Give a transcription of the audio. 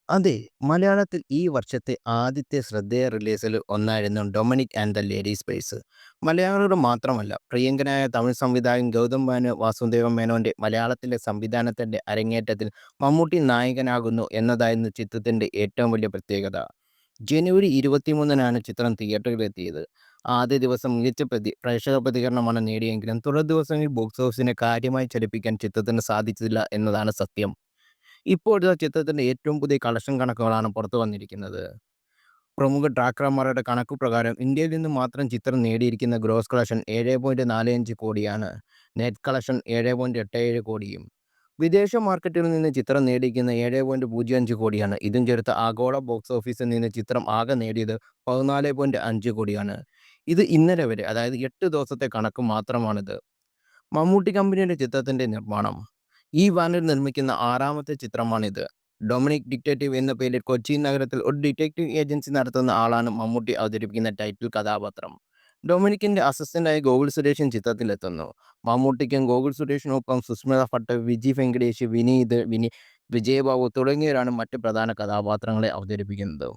അതെ, മലയാളത്തിൽ ഈ വർഷത്തെ ആദ്യത്തെ ശ്രദ്ധേയ റിലീസിൽ ഒന്നായിരുന്നു Dominic and the ladies space. മലയാളികളുടെ മാത്രമല്ല, പ്രിയങ്കനായ തമിഴ് സംവിധായകൻ ഗൗതം വാസുദേവ മേനോന്റെ മലയാളത്തിലെ സംവിധാനത്തിന്റെ അരങ്ങേറ്റത്തിൽ മമ്മൂട്ടി നായകനാകുന്നു എന്നതായിരുന്നു ചിത്രത്തിന്റെ ഏറ്റവും വലിയ പ്രത്യേകത. ജനുവരി 23-നാണ് ചിത്രം തിയേറ്ററിലെത്തിയത്. ആദ്യ ദിവസം മികച്ച പ്രേക്ഷക പ്രതികരണമാണ് നേടിയെങ്കിലും തുടർ ദിവസങ്ങളിൽ ബോക്സ് ഓഫീസിനെ കാര്യമായി ചലിപ്പിക്കാൻ ചിത്രത്തിന് സാധിച്ചില്ല എന്നതാണ് സത്യം. ഇപ്പോഴത്തെ ചിത്രത്തിന്റെ ഏറ്റവും പുതിയ കളക്ഷൻ കണക്കുകളാണ് പുറത്തു വന്നിരിക്കുന്നത്. പ്രമുഖ ട്രാക്കർമാരുടെ കണക്കു പ്രകാരം ഇന്ത്യയിൽ നിന്ന് മാത്രം ചിത്രം നേടിയിരിക്കുന്ന ഗ്രോസ് കളക്ഷൻ 7.45 കോടിയാണ്. നെറ്റ് കളക്ഷൻ 7.87 കോടിയും. വിദേശ മാർക്കറ്റിൽ നിന്ന് ചിത്രം നേടിയിരിക്കുന്ന 7.05 കോടിയാണ്. ഇതും ചേർത്ത് ആഗോള ബോക്സ് ഓഫീസിൽ നിന്ന് ചിത്രം ആകെ നേടിയത് 14.5 കോടിയാണ്. ഇത് ഇന്നലെ വരെ, അതായത് 8 ദിവസത്തെ കണക്ക് മാത്രമാണിത്. മമ്മൂട്ടി കമ്പനിയുടെ ചിത്രത്തിന്റെ നിർമ്മാണം. ഈ ബാനറിൽ നിർമ്മിക്കുന്ന ആറാമത്തെ ചിത്രമാണിത്. ഡൊമിനിക് ഡിറ്റക്റ്റീവ് എന്ന പേരിൽ കൊച്ചി നഗരത്തിൽ ഒരു ഡിറ്റക്റ്റീവ് ഏജൻസി നടത്തുന്ന ആളാണ് മമ്മൂട്ടി അവതരിപ്പിക്കുന്ന ടൈറ്റിൽ കഥാപാത്രം. ഡൊമിനിക്കിന്റെ അസിസ്റ്റന്റായ ഗോകുൽ സുരേഷൻ ചിത്രത്തിലെത്തുന്നു. മമ്മൂട്ടിക്കും ഗോകുൽ സുരേഷിനൊപ്പം സുസ്മിത ഭട്ട്, വിജി വെങ്കടേഷ്, വിനീത്, വിജയബാബു തുടങ്ങിയവരാണ് മറ്റ് പ്രധാന കഥാപാത്രങ്ങളെ അവതരിപ്പിക്കുന്നത്.